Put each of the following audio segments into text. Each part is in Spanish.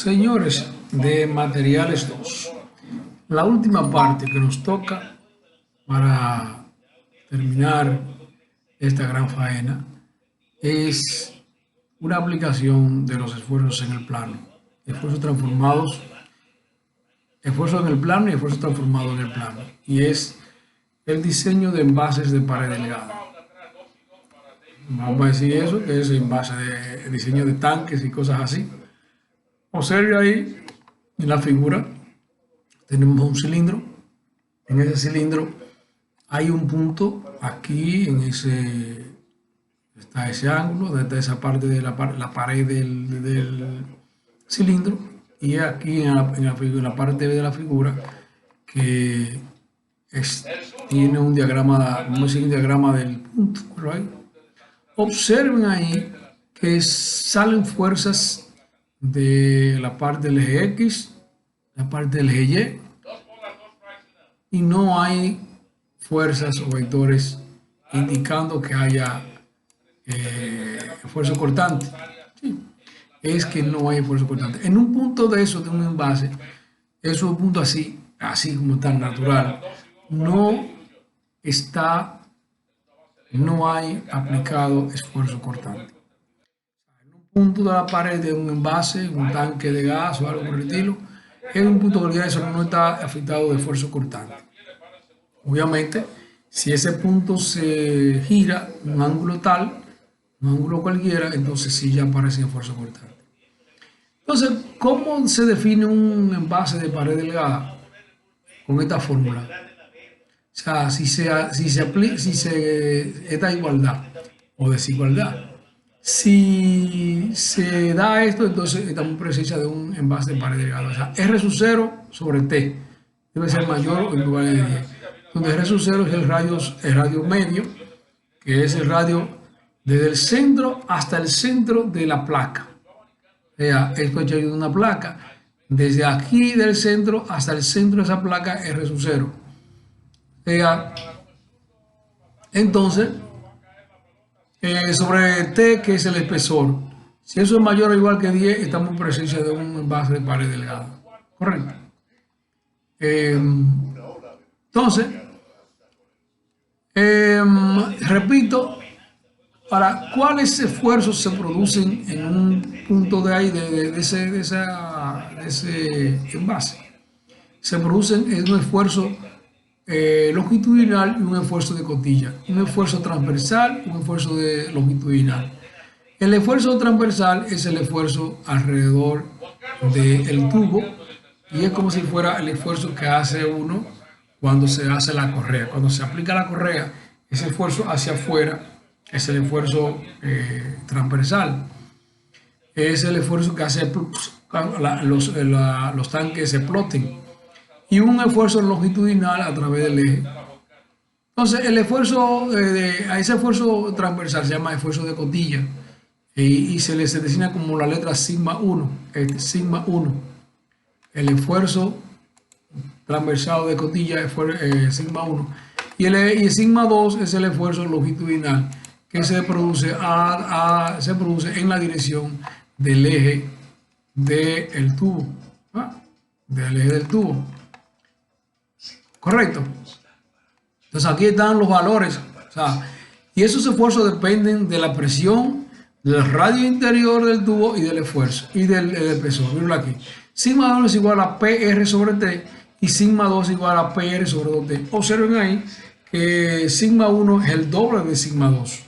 Señores de Materiales 2, la última parte que nos toca para terminar esta gran faena es una aplicación de los esfuerzos en el plano. Esfuerzos transformados, esfuerzos en el plano y esfuerzos transformados en el plano. Y es el diseño de envases de pared delgada. Vamos a decir eso, que es envase de diseño de tanques y cosas así. Observe ahí en la figura, tenemos un cilindro. En ese cilindro hay un punto, aquí en está ese ángulo, desde esa parte de la pared del cilindro, y aquí en la parte de la figura que tiene un diagrama, vamos a decir, un diagrama del punto, right? Observen ahí que salen fuerzas de la parte del eje X, la parte del eje Y, y no hay fuerzas o vectores indicando que haya esfuerzo cortante. Sí, es que no hay esfuerzo cortante. En un punto de eso, de un envase, es un punto así como tan natural, no hay aplicado esfuerzo cortante. En un punto de la pared de un envase, un tanque de gas o algo por el estilo, es un punto que eso no está afectado de esfuerzo cortante. Obviamente, si ese punto se gira un ángulo tal, un ángulo cualquiera, entonces sí ya aparece esfuerzo cortante. Entonces, ¿cómo se define un envase de pared delgada? Con esta fórmula. O sea, si esta igualdad o desigualdad, si se da esto, entonces estamos en presencia de un envase de pared delgada. O sea, R sub 0 sobre T debe ser mayor o igual a 10. Donde R sub 0 es el radio medio, que es el radio desde el centro hasta el centro de la placa. O sea, esto es de una placa. Desde aquí del centro hasta el centro de esa placa, R sub 0. Entonces, sobre T, que es el espesor. Si eso es mayor o igual que 10, estamos en presencia de un envase de pared delgada. Correcto. Entonces, repito, para cuáles esfuerzos se producen en un punto de ahí, de ese envase. Se producen un esfuerzo longitudinal y un esfuerzo de cotilla, un esfuerzo transversal, un esfuerzo longitudinal. El esfuerzo transversal es el esfuerzo alrededor del tubo y es como si fuera el esfuerzo que hace uno cuando se hace la correa. Cuando se aplica la correa, ese esfuerzo hacia afuera es el esfuerzo transversal. Es el esfuerzo que hace los tanques se exploten. Y un esfuerzo longitudinal a través del eje. Entonces, el esfuerzo, a ese esfuerzo transversal se llama esfuerzo de cotilla y se designa como la letra sigma 1, sigma 1. El esfuerzo transversal de cotilla es sigma 1. Y el sigma 2 es el esfuerzo longitudinal que se produce en la dirección del eje del tubo. Del eje del tubo. Correcto. Entonces aquí están los valores. O sea, y esos esfuerzos dependen de la presión, del radio interior del tubo y del esfuerzo y del espesor. Míralo aquí. Sigma 1 es igual a PR sobre T y sigma 2 es igual a PR sobre 2T. Observen ahí que sigma 1 es el doble de sigma 2.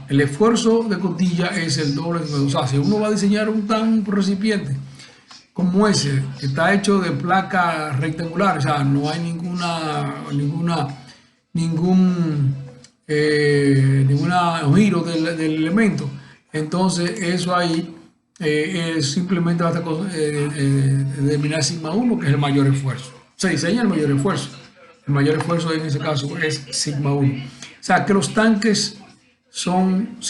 El esfuerzo de cotilla es el doble de sigma 2. O sea, si uno va a diseñar un recipiente como ese, que está hecho de placa rectangular, o sea, no hay ningún giro del elemento, entonces eso ahí simplemente va a determinar sigma 1, que es el mayor esfuerzo. Se diseña el mayor esfuerzo. El mayor esfuerzo en ese caso es sigma 1. O sea, que los tanques se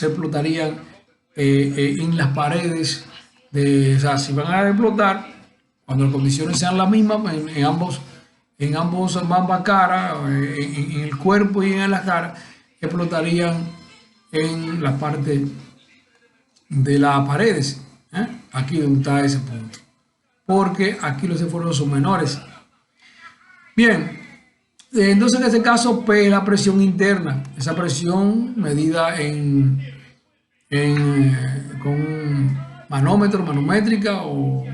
explotarían en las paredes. O sea, si van a explotar, cuando las condiciones sean las mismas, en ambas caras, en el cuerpo y en la cara, explotarían en la parte de las paredes. aquí donde está ese punto, porque aquí los esfuerzos son menores. Bien, entonces en este caso P es la presión interna, esa presión medida con manómetro, manométrica o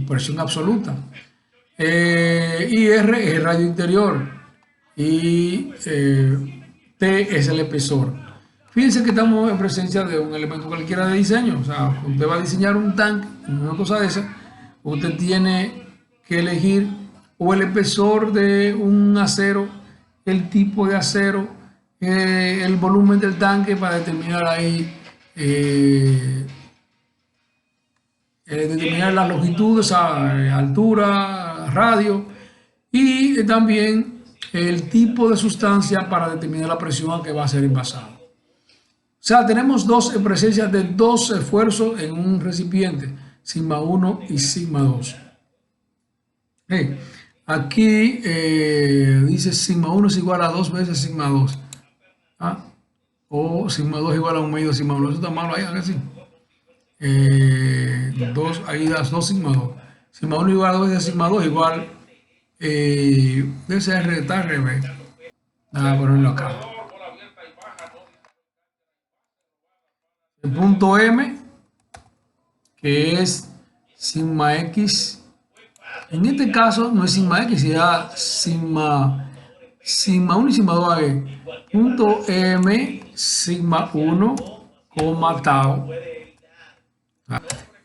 presión absoluta. Y R es el radio interior y T es el espesor. Fíjense que estamos en presencia de un elemento cualquiera de diseño. O sea, usted va a diseñar un tanque, una cosa de esa, usted tiene que elegir o el espesor de un acero, el tipo de acero, el volumen del tanque para determinar ahí determinar la longitud, esa altura, radio y también el tipo de sustancia para determinar la presión a que va a ser envasado. O sea, tenemos en presencia de dos esfuerzos en un recipiente, sigma 1 y sigma 2. Aquí dice sigma 1 es igual a 2 veces sigma 2. ¿Ah? O sigma 2 igual a 1 medio sigma 1. Eso está malo ahí, ¿a que sí? Ahí das 2 sigma 2. Sigma 1 igual a 2 veces sigma 2 igual debe ser está al revés. Nada, ponerlo acá. El punto M, que es sigma X. En este caso no es sigma X, será sigma 1 y sigma 2 es punto M, sigma 1, tau.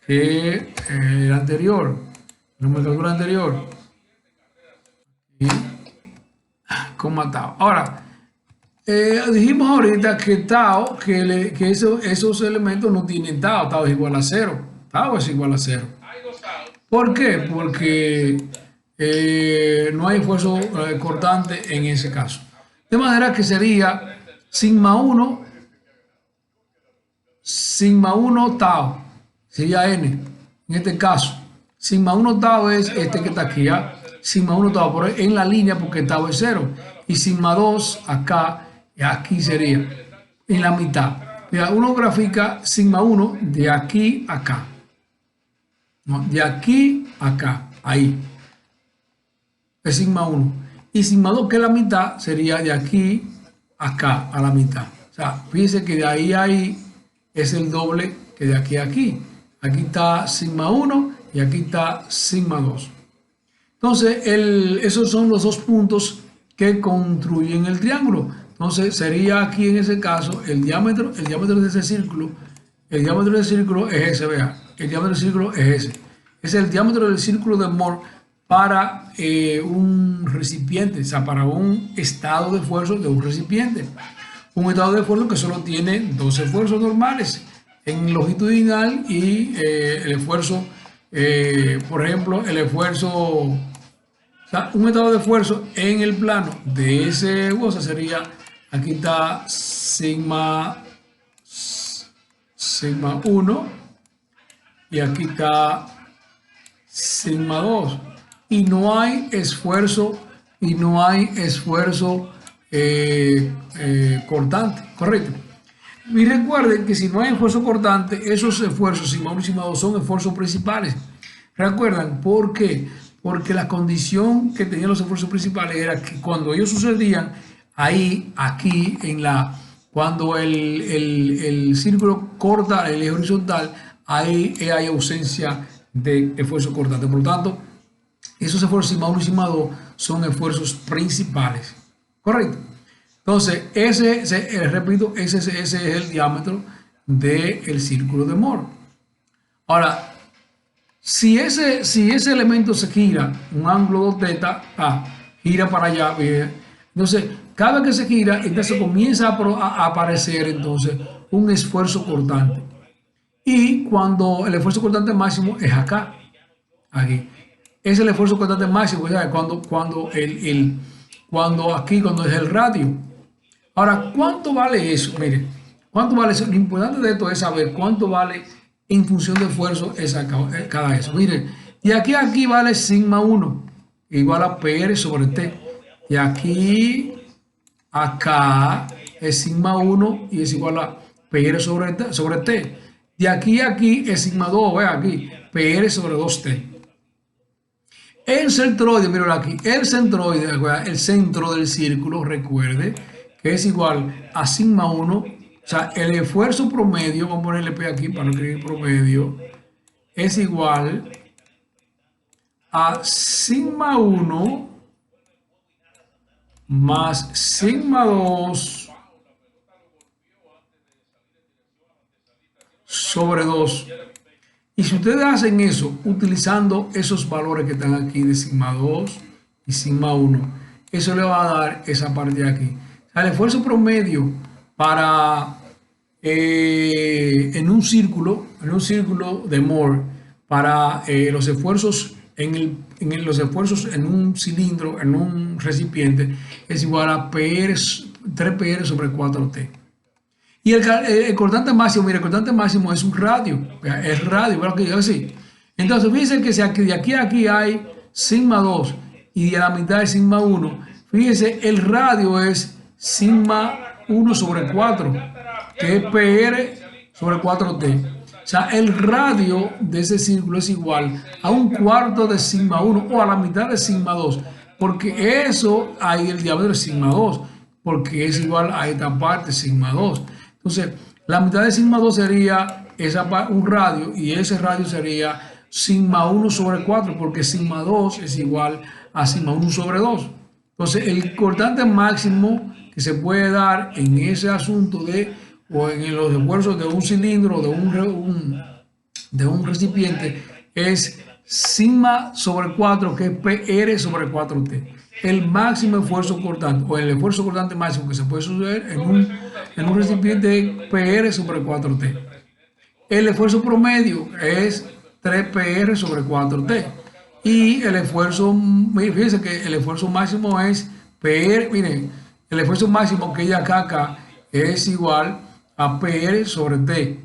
Que el anterior, la nomenclatura anterior, y tau. Ahora, dijimos ahorita que tau, que esos elementos no tienen tau, tau es igual a 0, tau es igual a 0. ¿Por qué? Porque no hay esfuerzo cortante en ese caso. De manera que sería sigma 1 tau, sería n. En este caso, sigma 1 tau es este que está aquí, ¿ya? Sigma 1 tau por en la línea porque tau es 0. Y sigma 2 acá, y aquí sería en la mitad. Mira, uno grafica sigma 1 de aquí a acá. No, de aquí a acá, ahí. Es sigma 1. Y sigma 2, que es la mitad, sería de aquí a acá, a la mitad. O sea, fíjense que de ahí a ahí es el doble que de aquí a aquí. Aquí está sigma 1 y aquí está sigma 2. Entonces, esos son los dos puntos que construyen el triángulo. Entonces, sería aquí en ese caso el diámetro de ese círculo. El diámetro del círculo es ese, vea. El diámetro del círculo es ese. Es el diámetro del círculo de Moore para un recipiente, o sea, para un estado de esfuerzo de un recipiente. Un estado de esfuerzo que solo tiene dos esfuerzos normales, en longitudinal y el esfuerzo, por ejemplo, el esfuerzo, o sea, un estado de esfuerzo en el plano de ese hueso sería, aquí está sigma 1 y aquí está sigma 2 y no hay esfuerzo cortante, correcto. Y recuerden que si no hay esfuerzo cortante, esos esfuerzos sigma 1 y sigma 2 son esfuerzos principales. ¿Recuerdan por qué? Porque la condición que tenían los esfuerzos principales era que cuando ellos sucedían, ahí, aquí, cuando el círculo corta el eje horizontal, ahí hay ausencia de esfuerzo cortante. Por lo tanto, esos esfuerzos sigma 1 y sigma 2 son esfuerzos principales. ¿Correcto? Entonces, repito, ese es el diámetro del círculo de Moore. Ahora, si ese elemento se gira, un ángulo 2θ, gira para allá, entonces, cada vez que se gira, entonces comienza a aparecer entonces un esfuerzo cortante. Y cuando el esfuerzo cortante máximo es acá, aquí. Es el esfuerzo cortante máximo, ¿sabes? Cuando es el radio. Ahora, ¿cuánto vale eso? Mire, ¿cuánto vale eso? Lo importante de esto es saber cuánto vale en función de esfuerzo cada eso. Mire, y aquí vale sigma 1 igual a PR sobre T. Y aquí, acá es sigma 1 y es igual a PR sobre T. De aquí a aquí es sigma 2, ve aquí, PR sobre 2T. El centroide, mira aquí, el centroide, el centro del círculo, recuerde que es igual a sigma 1, o sea, el esfuerzo promedio, vamos a ponerle P aquí para no escribir promedio, es igual a sigma 1 más sigma 2 sobre 2. Y si ustedes hacen eso utilizando esos valores que están aquí de sigma 2 y sigma 1, eso le va a dar esa parte de aquí. O sea, el esfuerzo promedio para en un círculo de Moore, para los esfuerzos los esfuerzos en un cilindro, en un recipiente, es igual a PR, 3PR sobre 4T. Y el cortante máximo, mira, el cortante máximo es un radio, es radio, ¿verdad? Que yo así. Entonces, fíjense que si de aquí a aquí hay sigma 2 y de la mitad es sigma 1, fíjense, el radio es sigma 1 sobre 4, que es PR sobre 4T. O sea, el radio de ese círculo es igual a un cuarto de sigma 1 o a la mitad de sigma 2, porque eso, ahí el diámetro es sigma 2, porque es igual a esta parte sigma 2. Entonces, la mitad de sigma 2 sería un radio y ese radio sería sigma 1 sobre 4 porque sigma 2 es igual a sigma 1 sobre 2. Entonces, el cortante máximo que se puede dar en ese asunto o en los esfuerzos de un cilindro o de un recipiente es sigma sobre 4, que es PR sobre 4T. El máximo esfuerzo cortante o el esfuerzo cortante máximo que se puede suceder en un recipiente es PR sobre 4T. El esfuerzo promedio es 3PR sobre 4T. Y el esfuerzo, fíjense que el esfuerzo máximo es PR, miren, el esfuerzo máximo que hay acá es igual a PR sobre T,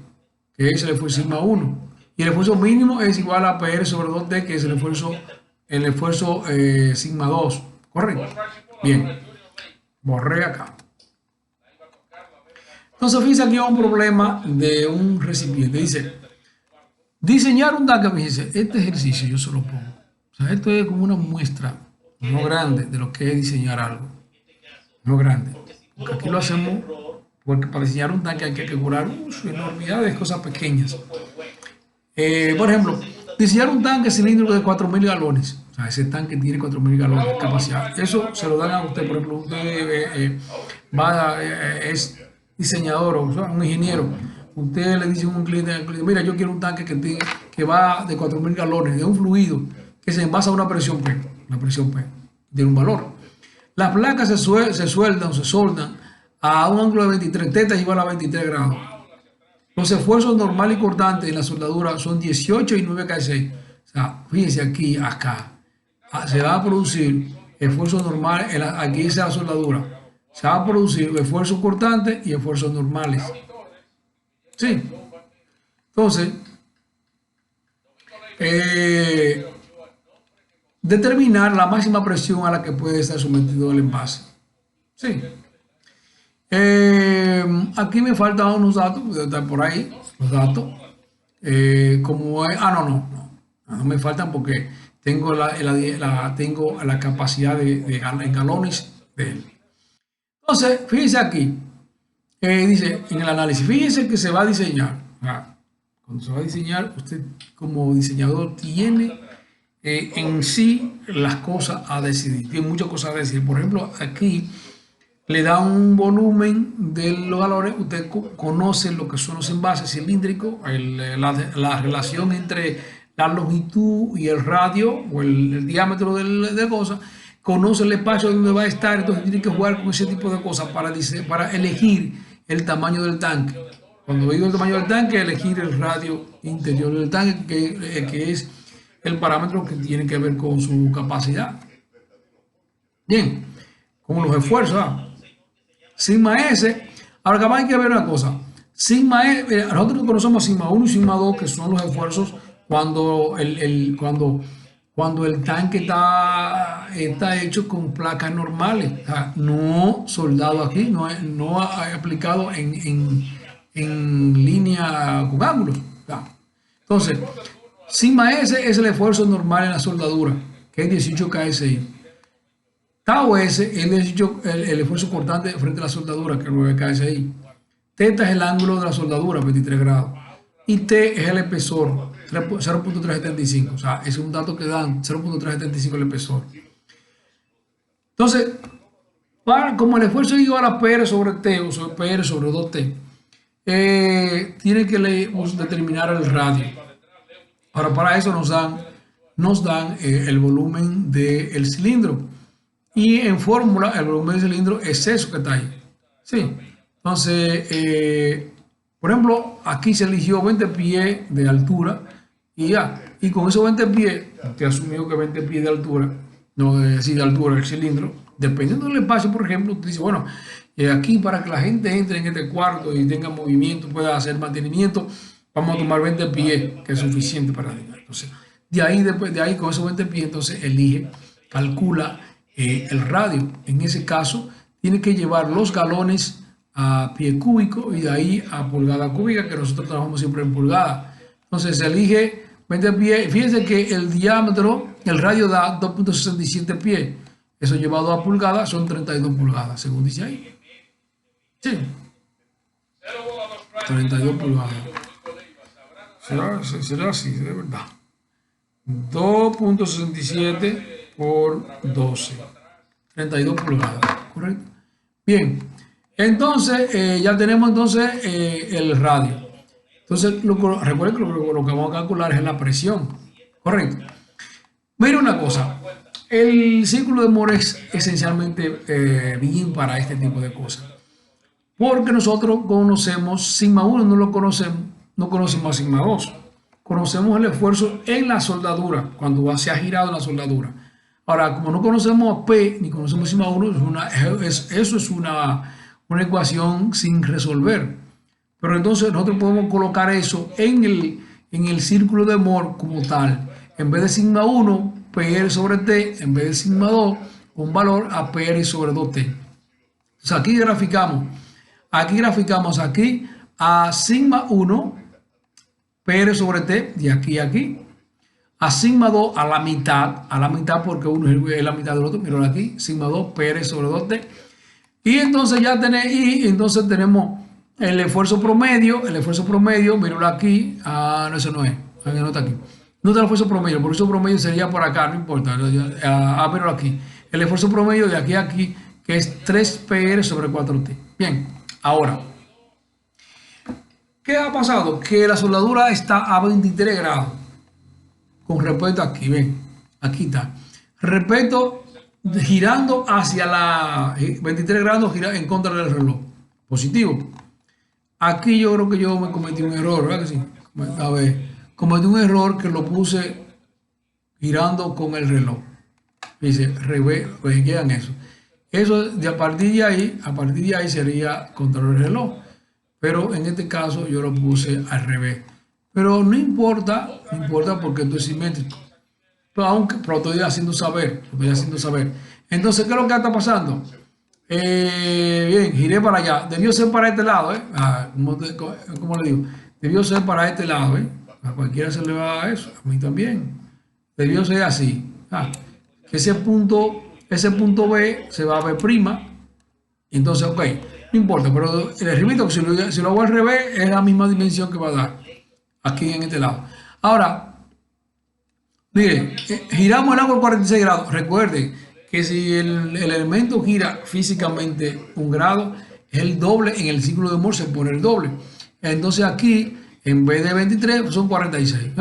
que es el esfuerzo sigma 1. Y el esfuerzo mínimo es igual a PR sobre 2T, que es el esfuerzo sigma 2. ¿Correcto? Bien. Borré acá. Entonces, fíjense aquí un problema de un recipiente. Dice, diseñar un tanque. Fíjense, este ejercicio yo se lo pongo. O sea, esto es como una muestra no grande de lo que es diseñar algo. No grande. Porque aquí lo hacemos porque para diseñar un tanque hay que calcular enormidad de cosas pequeñas. Por ejemplo, diseñar un tanque cilíndrico de 4.000 galones. O sea, ese tanque tiene 4.000 galones de capacidad. Eso se lo dan a usted, por ejemplo, usted es diseñador o sea, un ingeniero. Usted le dice a un cliente, mira, yo quiero un tanque que va de 4.000 galones, de un fluido que se envasa a una presión P. La presión P tiene un valor. Las placas se sueldan o se soldan a un ángulo de 23, θ igual a 23 grados. Los esfuerzos normal y cortantes en la soldadura son 18 y 9 K6. O sea, fíjense aquí, acá. Se va a producir esfuerzo normal, aquí dice la soldadura. Se va a producir esfuerzos cortantes y esfuerzos normales. Sí. Entonces, determinar la máxima presión a la que puede estar sometido el envase. Sí. Aquí me faltan unos datos, están por ahí los datos. Como es, no me faltan porque tengo tengo la capacidad en galones de él. Entonces, fíjense aquí, dice en el análisis, fíjense que se va a diseñar. Cuando se va a diseñar, usted como diseñador tiene en sí las cosas a decidir, tiene muchas cosas a decidir. Por ejemplo, aquí le da un volumen de los galones, usted conoce lo que son los envases cilíndricos, la relación entre la longitud y el radio o el diámetro de cosas, conoce el espacio donde va a estar, entonces tiene que jugar con ese tipo de cosas para elegir el tamaño del tanque. Cuando digo el tamaño del tanque, elegir el radio interior del tanque, que es el parámetro que tiene que ver con su capacidad. Bien, con los esfuerzos. Sigma S. Ahora acá hay que ver una cosa. Sigma S, nosotros conocemos sigma 1 y sigma 2, que son los esfuerzos cuando el tanque está hecho con placas normales, o sea, no soldado aquí, no aplicado en en línea con ángulos. Ya. Entonces, sigma S es el esfuerzo normal en la soldadura, que es 18 KSI. Tau S es el esfuerzo cortante frente a la soldadura, que es 9 KSI. Teta es el ángulo de la soldadura, 23 grados. Y T es el espesor, 0.375. O sea, es un dato que dan 0.375 el espesor. Entonces, como el esfuerzo es igual a PR sobre T o sobre PR sobre 2T, tiene que determinar el radio. Ahora, para eso nos dan el volumen del cilindro. Y en fórmula, el volumen del cilindro es eso que está ahí. Sí. Entonces, por ejemplo, aquí se eligió 20 pies de altura y ya. Y con esos 20 pies, te asumió que 20 pies de altura, no de altura el cilindro, dependiendo del espacio, por ejemplo, tú dices, bueno, aquí para que la gente entre en este cuarto y tenga movimiento, pueda hacer mantenimiento, vamos a tomar 20 pies, que es suficiente para llegar. Entonces, después de ahí, con esos 20 pies, entonces calcula el radio. En ese caso, tiene que llevar los galones a pie cúbico y de ahí a pulgada cúbica, que nosotros trabajamos siempre en pulgada. Entonces se elige 20 pies. Fíjense que el diámetro, el radio da 2.67 pies. Eso llevado a pulgadas son 32 pulgadas, según dice ahí. Sí. 32 pulgadas. Será así, de verdad. 2.67 por 12. 32 pulgadas, ¿correcto? Bien. Entonces, ya tenemos entonces el radio. Entonces, recuerden que lo que vamos a calcular es la presión. Correcto. Mira una cosa. El círculo de Moore es esencialmente bien para este tipo de cosas. Porque nosotros conocemos sigma 1, no conocemos a sigma 2. Conocemos el esfuerzo en la soldadura, cuando se ha girado la soldadura. Ahora, como no conocemos a P, ni conocemos sigma 1, eso es una ecuación sin resolver. Pero entonces nosotros podemos colocar eso en el círculo de Moore como tal. En vez de sigma 1, PR sobre T, en vez de sigma 2, un valor a PR sobre 2T. Entonces aquí graficamos aquí a sigma 1, PR sobre T, de aquí a aquí. A sigma 2 a la mitad porque uno es la mitad del otro, míralo aquí, sigma 2, PR sobre 2T. Y entonces entonces tenemos el esfuerzo promedio, míralo aquí, no, eso no es, no está aquí. No está el esfuerzo promedio, por eso promedio sería por acá, no importa, míralo aquí. El esfuerzo promedio de aquí a aquí, que es 3PR sobre 4T. Bien, ahora, ¿qué ha pasado? Que la soldadura está a 23 grados. Con respecto aquí, ven, aquí está. Respecto, girando hacia la 23 grados, gira en contra del reloj. Positivo. Aquí yo creo que yo me cometí un error, ¿verdad que sí? A ver, cometí un error que lo puse girando con el reloj. Dice, quedan eso. Eso, a partir de ahí sería contra el reloj. Pero en este caso yo lo puse al revés. Pero no importa porque esto es simétrico. Pero estoy haciendo saber. Entonces, ¿qué es lo que está pasando? Bien, giré para allá. Debió ser para este lado, ¿cómo le digo? Debió ser para este lado, A cualquiera se le va a eso, a mí también. Debió ser así. Que ese punto B se va a ver prima. Entonces, ok, no importa, pero el derribito, si lo hago al revés, es la misma dimensión que va a dar aquí en este lado. Ahora, mire, giramos el ángulo 46 grados. Recuerde que si el elemento gira físicamente un grado, es el doble. En el círculo de Moore se pone el doble. Entonces aquí, en vez de 23, son 46.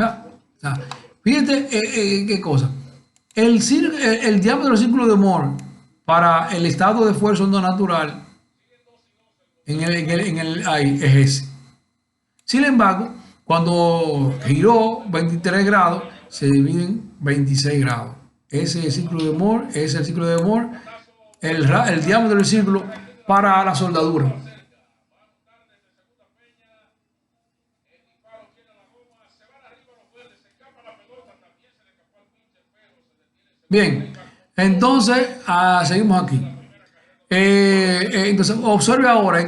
Fíjate qué cosa. El diámetro del círculo de Moore para el estado de esfuerzo no natural es ese. Sin embargo, cuando giró 23 grados, se dividen 26 grados. Ese es el círculo de Moore, el diámetro del círculo para la soldadura. Bien, entonces seguimos aquí. Entonces, observe ahora,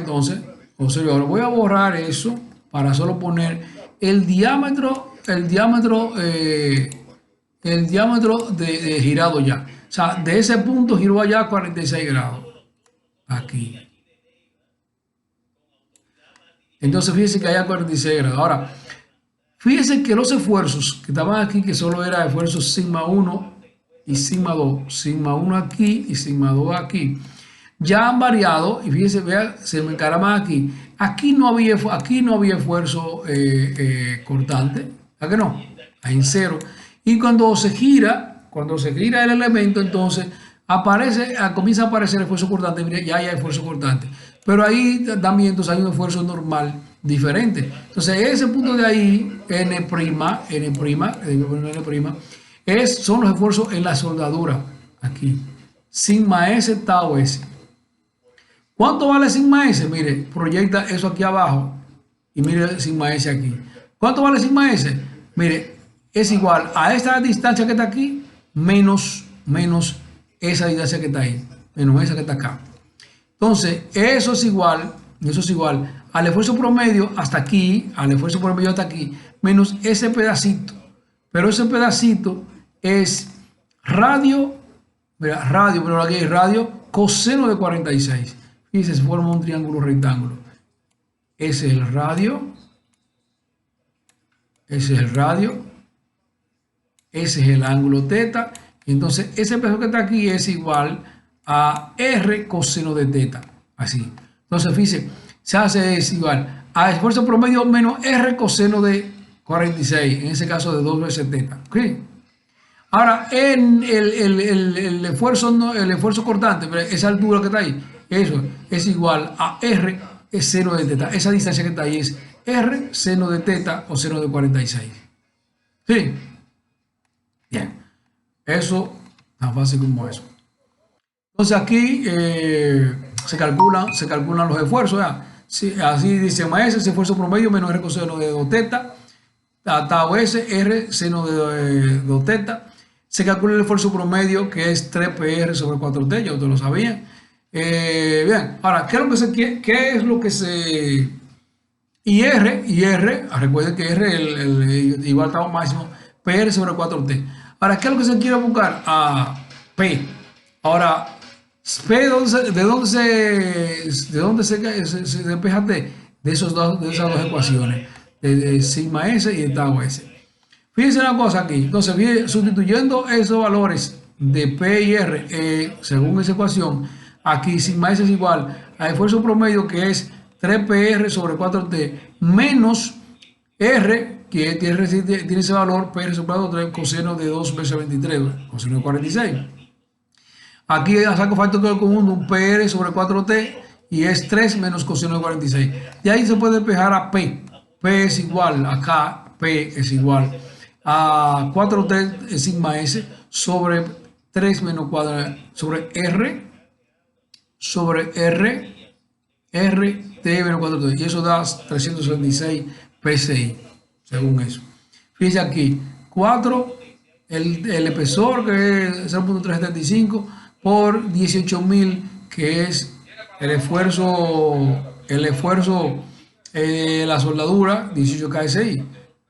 Observe, ahora voy a borrar eso para solo poner el diámetro, el diámetro de girado ya. O sea, de ese punto giró allá a 46 grados. Aquí. Entonces fíjense que hay a 46 grados. Ahora, fíjense que los esfuerzos que estaban aquí, que solo era esfuerzo sigma 1 y sigma 2, sigma 1 aquí y sigma 2 aquí, ya han variado. Y fíjense, vea, se me encarama aquí. Aquí no había esfuerzo cortante. ¿A que no? Ahí en cero. Y cuando se gira el elemento, entonces comienza a aparecer el esfuerzo cortante. Mire, ya hay esfuerzo cortante. Pero ahí también entonces hay un esfuerzo normal diferente. Entonces ese punto de ahí, N', son los esfuerzos en la soldadura. Aquí. Sigma S, tau S. ¿Cuánto vale sigma S? Mire, proyecta eso aquí abajo y mire sigma S aquí. ¿Cuánto vale sigma S? Mire, es igual a esta distancia que está aquí menos esa distancia que está ahí, menos esa que está acá. Entonces, eso es igual al esfuerzo promedio hasta aquí, menos ese pedacito. Pero ese pedacito es radio, pero aquí hay radio coseno de 46. Fíjense, se forma un triángulo rectángulo. Ese es el radio. Ese es el radio. Ese es el ángulo teta. Entonces, ese peso que está aquí es igual a R coseno de teta. Así. Entonces, fíjense, se hace es igual a esfuerzo promedio menos R coseno de 46. En ese caso, de 2 veces teta. ¿Ok? Ahora, en el esfuerzo cortante, esa altura que está ahí, eso es igual a R seno de teta. Esa distancia que está ahí es R seno de teta o seno de 46. ¿Sí? Bien. Eso, tan fácil como eso. Entonces aquí se calculan los esfuerzos. Sí, así dice maestro, ese esfuerzo promedio menos R coseno de 2 teta, tau S, R seno de 2 teta. Se calcula el esfuerzo promedio, que es 3PR sobre 4T, ya ustedes lo sabían. Bien, ahora, ¿qué es lo que se... Y R, recuerden que R igual tau máximo, PR sobre 4T. Ahora, ¿qué es lo que se quiere buscar? P. Ahora, P, ¿de dónde se despeja T? De esas dos ecuaciones, de sigma S y de tau S. Fíjense una cosa aquí. Entonces, sustituyendo esos valores de P y R según esa ecuación, aquí sigma S es igual al esfuerzo promedio, que es 3PR sobre 4T menos R, que tiene ese valor, PR sobre 4T, coseno de 2 veces 23, coseno de 46. Aquí saco factor común de un PR sobre 4T y es 3 menos coseno de 46. De ahí se puede despejar a P. P es igual, acá P es igual a 4T sigma S sobre 3 menos 4 sobre R T menos 4T, y eso da 366 PSI según eso. Fíjense aquí 4, el espesor, que es 0.375 por 18.000, que es el esfuerzo la soldadura, 18 KSI.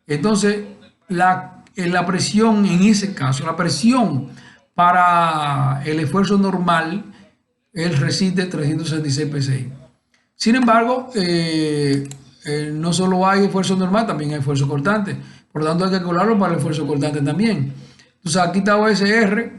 Entonces la presión, en ese caso, la presión para el esfuerzo normal, él resiste 366 PSI. Sin embargo, no solo hay esfuerzo normal, también hay esfuerzo cortante. Por lo tanto, hay que calcularlo para el esfuerzo cortante también. Entonces, aquí está OSR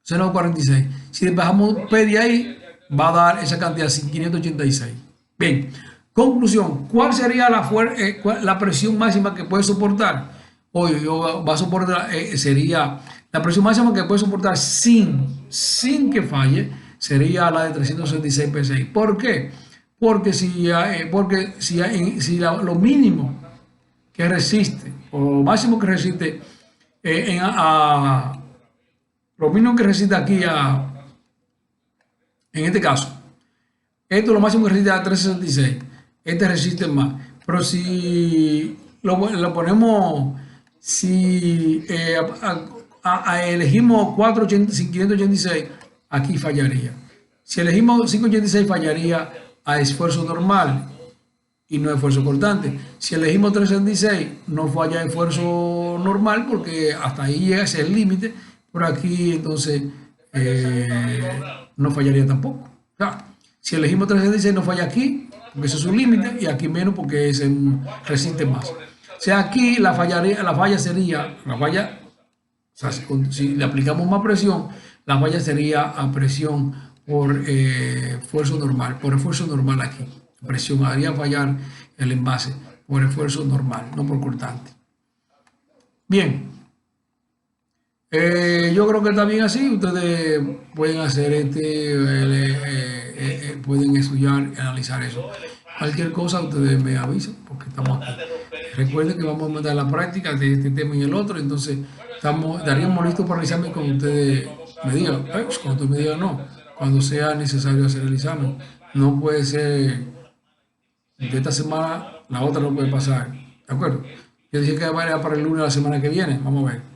0.46. Si le bajamos P de ahí, va a dar esa cantidad, 586. Bien, conclusión. ¿Cuál sería la presión máxima que puede soportar? Hoy va a soportar, sería la presión máxima que puede soportar sin que falle, sería la de 366 PSI. ¿Por qué? Porque si lo mínimo que resiste, o lo máximo que resiste, lo mínimo que resiste aquí en este caso, esto lo máximo que resiste a 366, este resiste más. Pero si lo ponemos, si elegimos 586, aquí fallaría. Si elegimos 586, fallaría a esfuerzo normal y no esfuerzo cortante. Si elegimos 366, no falla esfuerzo normal porque hasta ahí llega ese es el límite. Por aquí entonces no fallaría tampoco. O sea, si elegimos 366 no falla aquí, porque ese es su límite, y aquí menos porque se resiste más. O sea, aquí la falla sería, o sea, si le aplicamos más presión, la falla sería a presión por esfuerzo normal, por esfuerzo normal aquí. Presión haría fallar el envase por esfuerzo normal, no por cortante. Bien, yo creo que está bien así. Ustedes pueden hacer pueden estudiar y analizar eso. Cualquier cosa ustedes me avisan porque estamos aquí. Recuerden que vamos a mandar la práctica de este tema y el otro, entonces estaríamos listos para el examen cuando ustedes me digan. Cuando ustedes me digan no, cuando sea necesario hacer el examen. No puede ser de esta semana, la otra no puede pasar. ¿De acuerdo? Yo dije que vaya para el lunes de la semana que viene. Vamos a ver.